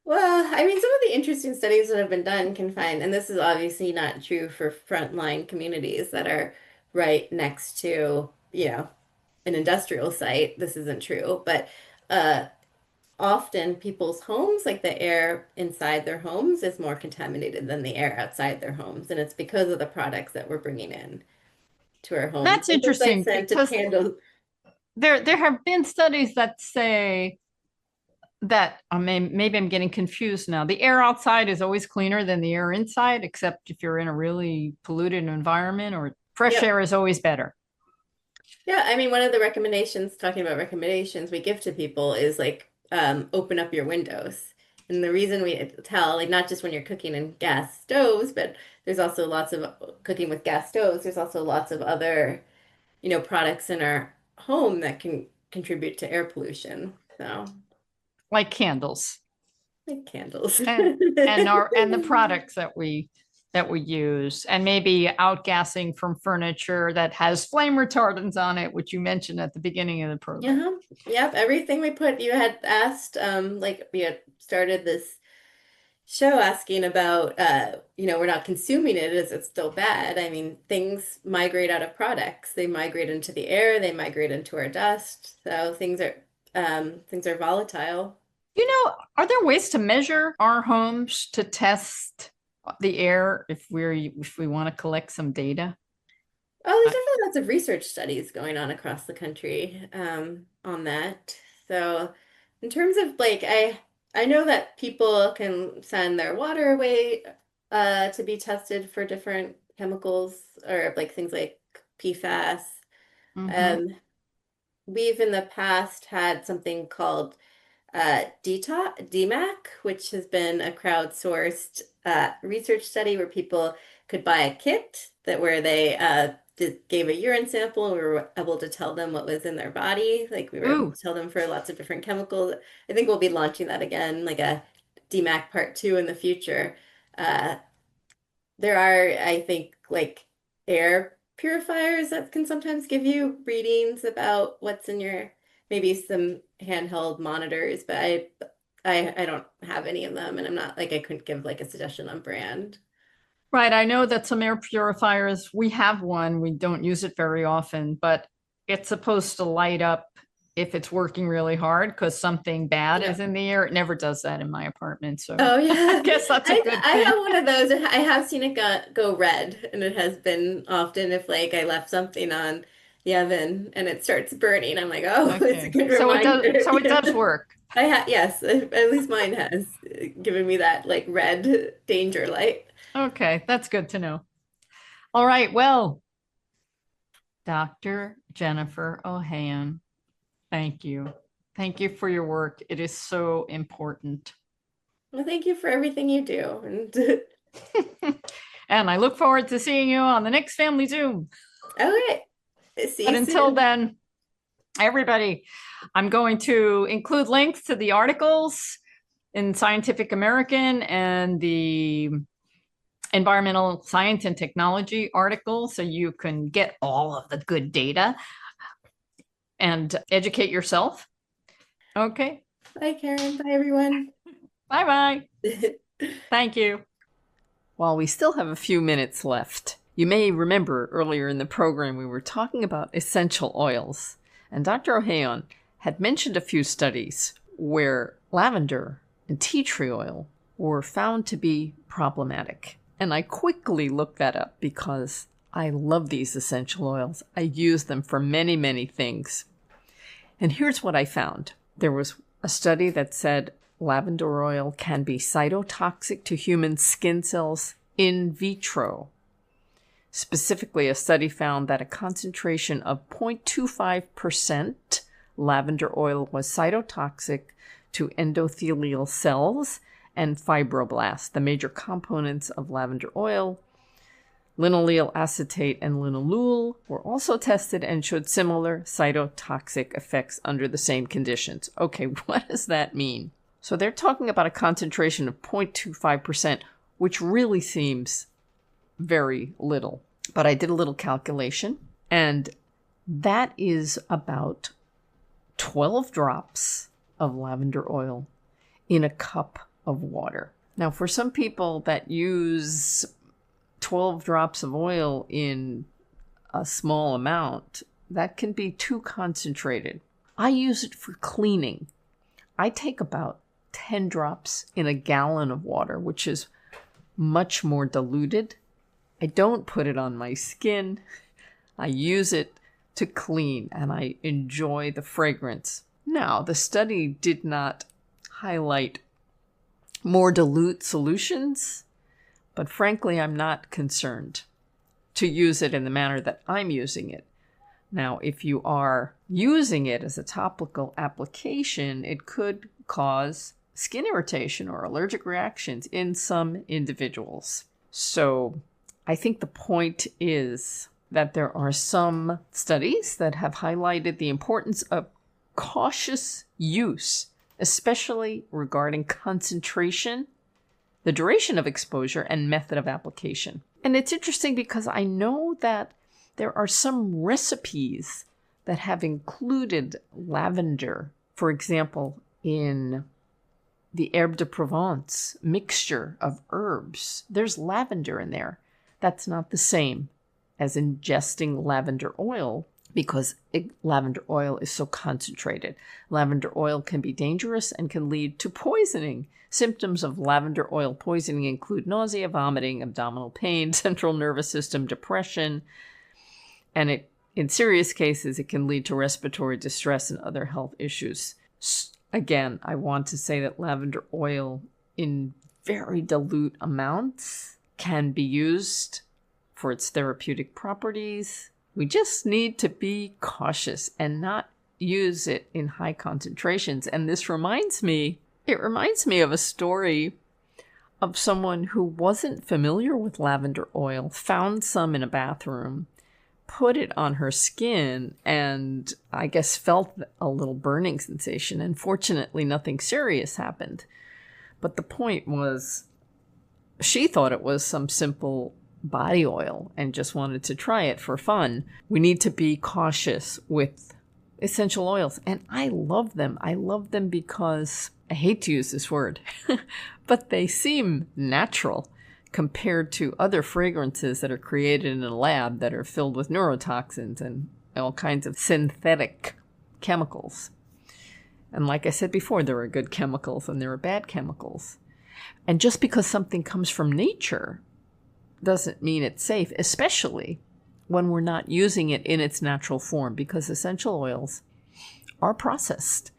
Speaker 2: Well, I mean, some of the interesting studies that have been done can find, and this is obviously not true for frontline communities that are right next to, an industrial site. This isn't true, but uh, often people's homes, like the air inside their homes, is more contaminated than the air outside their homes, and it's because of the products that we're bringing in to our homes.
Speaker 1: That's
Speaker 2: And things like
Speaker 1: interesting
Speaker 2: scented
Speaker 1: because
Speaker 2: candles.
Speaker 1: there have been studies that say that maybe I'm getting confused now. The air outside is always cleaner than the air inside, except if you're in a really polluted environment, or fresh
Speaker 2: Yep.
Speaker 1: air is always better.
Speaker 2: Yeah, I mean, one of the recommendations, talking about recommendations we give to people is like open up your windows. And the reason we tell, like not just when you're cooking in gas stoves, but there's also lots of cooking with gas stoves. There's also lots of other, products in our home that can contribute to air pollution. So,
Speaker 1: Like candles
Speaker 2: like candles.
Speaker 1: and the products that we use, and maybe outgassing from furniture that has flame retardants on it, which you mentioned at the beginning of the program.
Speaker 2: Uh-huh. Yep, everything we put, you had asked, like we had started this show asking about we're not consuming it as it's still bad. I mean, things migrate out of products. They migrate into the air, they migrate into our dust. So things are volatile.
Speaker 1: Are there ways to measure our homes to test the air if we want to collect some data?
Speaker 2: Oh, there's definitely lots of research studies going on across the country on that. So in terms of like I know that people can send their water away to be tested for different chemicals or like things like PFAS.
Speaker 1: Mm-hmm.
Speaker 2: Um, we've in the past had something called DMAC, which has been a crowdsourced research study where people could buy a kit where they gave a urine sample and we were able to tell them what was in their body. Like we were able
Speaker 1: Ooh,
Speaker 2: to tell them for lots of different chemicals. I think we'll be launching that again, like a DMAC part two in the future. Uh, there are, I think, like air purifiers that can sometimes give you readings about what's in your, maybe some handheld monitors, but I don't have any of them, and I'm not like I couldn't give like a suggestion on brand.
Speaker 1: right. I know that some air purifiers, we have one, we don't use it very often, but it's supposed to light up if it's working really hard because something bad
Speaker 2: Yeah.
Speaker 1: is in the air. It never does that in my apartment. So
Speaker 2: Oh
Speaker 1: I
Speaker 2: yeah.
Speaker 1: guess that's a good
Speaker 2: I
Speaker 1: thing.
Speaker 2: have one of those. I have seen it go red, and it has been often if like I left something on the oven and it starts burning. I'm like, oh, it's a
Speaker 1: Okay.
Speaker 2: good
Speaker 1: So
Speaker 2: reminder.
Speaker 1: it does work.
Speaker 2: I have, yes, at least mine has given me that like red danger light.
Speaker 1: Okay, that's good to know. All right. Well, Dr. Jennifer Ohayon, thank you. Thank you for your work. It is so important.
Speaker 2: Well, thank you for everything you do. And
Speaker 1: And I look forward to seeing you on the next Family Zoom.
Speaker 2: okay, see
Speaker 1: But
Speaker 2: you
Speaker 1: until
Speaker 2: soon.
Speaker 1: then, everybody, I'm going to include links to the articles in Scientific American and the Environmental Science and Technology article so you can get all of the good data and educate yourself. Okay.
Speaker 2: Bye, Karen. Bye, everyone.
Speaker 1: Bye bye. Thank you. While we still have a few minutes left, you may remember earlier in the program we were talking about essential oils, and Dr. Ohayon had mentioned a few studies where lavender and tea tree oil were found to be problematic. And I quickly looked that up because I love these essential oils. I use them for many, many things. And here's what I found. There was a study that said lavender oil can be cytotoxic to human skin cells in vitro. Specifically, a study found that a concentration of 0.25% lavender oil was cytotoxic to endothelial cells and fibroblasts, the major components of lavender oil. Linoleal acetate and linalool were also tested and showed similar cytotoxic effects under the same conditions. Okay, what does that mean? So they're talking about a concentration of 0.25%, which really seems very little. But I did a little calculation, and that is about 12 drops of lavender oil in a cup of water. Now, for some people that use 12 drops of oil in a small amount, that can be too concentrated. I use it for cleaning. I take about 10 drops in a gallon of water, which is much more diluted. I don't put it on my skin. I use it to clean, and I enjoy the fragrance. Now, the study did not highlight more dilute solutions, but frankly, I'm not concerned to use it in the manner that I'm using it. Now, if you are using it as a topical application, it could cause skin irritation or allergic reactions in some individuals. So I think the point is that there are some studies that have highlighted the importance of cautious use, especially regarding concentration, the duration of exposure, and method of application. And it's interesting because I know that there are some recipes that have included lavender, for example, in the herbe de Provence mixture of herbs. There's lavender in there. That's not the same as ingesting lavender oil because lavender oil is so concentrated. Lavender oil can be dangerous and can lead to poisoning. Symptoms of lavender oil poisoning include nausea, vomiting, abdominal pain, central nervous system depression, and in serious cases, it can lead to respiratory distress and other health issues. Again, I want to say that lavender oil in very dilute amounts can be used for its therapeutic properties. We just need to be cautious and not use it in high concentrations. And this reminds me of a story of someone who wasn't familiar with lavender oil, found some in a bathroom, put it on her skin, and I guess felt a little burning sensation. And fortunately, nothing serious happened. But the point was, she thought it was some simple body oil and just wanted to try it for fun. We need to be cautious with essential oils. And I love them. I love them because, I hate to use this word, but they seem natural compared to other fragrances that are created in a lab that are filled with neurotoxins and all kinds of synthetic chemicals. And like I said before, there are good chemicals and there are bad chemicals. And just because something comes from nature doesn't mean it's safe, especially when we're not using it in its natural form, because essential oils are processed.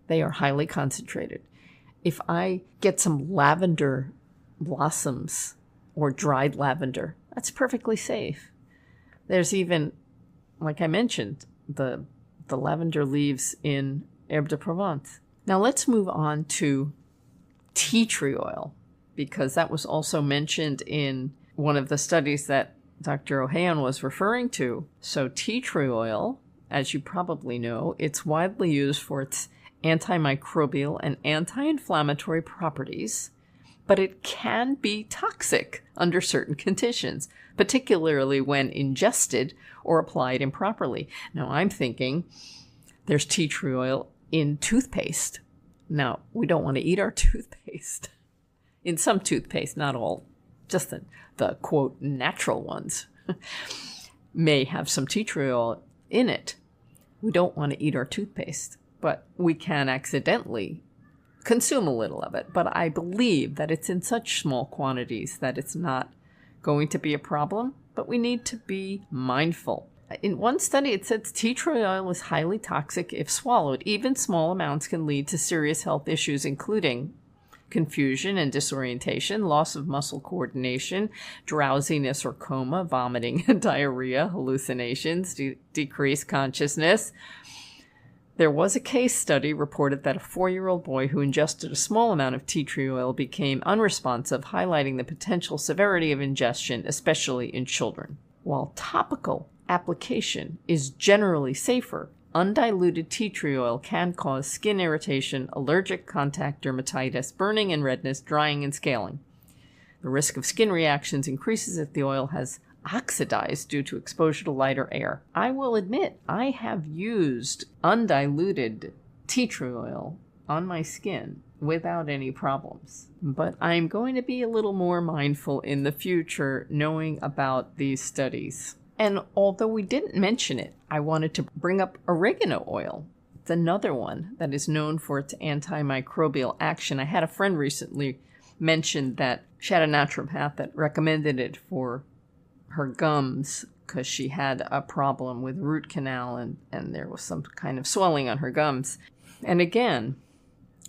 Speaker 1: They are highly concentrated. If I get some lavender blossoms or dried lavender, that's perfectly safe. There's even, like I mentioned, the lavender leaves in herbe de Provence. Now let's move on to tea tree oil, because that was also mentioned in one of the studies that Dr. Ohayon was referring to. So tea tree oil, as you probably know, it's widely used for its antimicrobial and anti-inflammatory properties, but it can be toxic under certain conditions, particularly when ingested or applied improperly. Now, I'm thinking there's tea tree oil in toothpaste. Now, we don't want to eat our toothpaste. In some toothpaste, not all, just the quote, natural ones may have some tea tree oil in it. We don't want to eat our toothpaste, but we can accidentally consume a little of it. But I believe that it's in such small quantities that it's not going to be a problem, but we need to be mindful. In one study, it says tea tree oil is highly toxic if swallowed. Even small amounts can lead to serious health issues, including confusion and disorientation, loss of muscle coordination, drowsiness or coma, vomiting and diarrhea, hallucinations, decreased consciousness, There was a case study reported that a 4-year-old boy who ingested a small amount of tea tree oil became unresponsive, highlighting the potential severity of ingestion, especially in children. While topical application is generally safer, undiluted tea tree oil can cause skin irritation, allergic contact dermatitis, burning and redness, drying and scaling. The risk of skin reactions increases if the oil has oxidized due to exposure to light or air. I will admit, I have used undiluted tea tree oil on my skin without any problems. But I'm going to be a little more mindful in the future knowing about these studies. And although we didn't mention it, I wanted to bring up oregano oil. It's another one that is known for its antimicrobial action. I had a friend recently mention that she had a naturopath that recommended it for her gums because she had a problem with root canal and there was some kind of swelling on her gums. And again,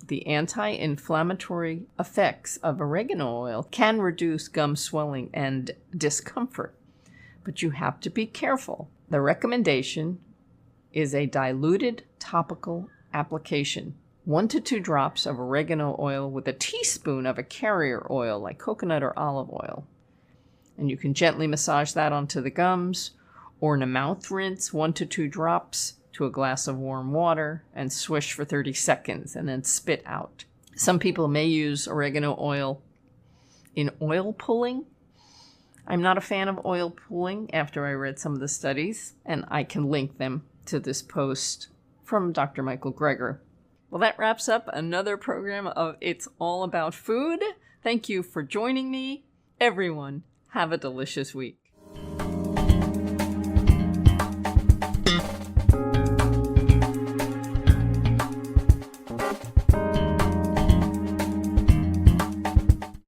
Speaker 1: the anti-inflammatory effects of oregano oil can reduce gum swelling and discomfort, but you have to be careful. The recommendation is a diluted topical application. 1 to 2 drops of oregano oil with a teaspoon of a carrier oil like coconut or olive oil. And you can gently massage that onto the gums, or in a mouth rinse, 1 to 2 drops to a glass of warm water and swish for 30 seconds and then spit out. Some people may use oregano oil in oil pulling. I'm not a fan of oil pulling after I read some of the studies, and I can link them to this post from Dr. Michael Greger. Well, that wraps up another program of It's All About Food. Thank you for joining me. Everyone, have a delicious week.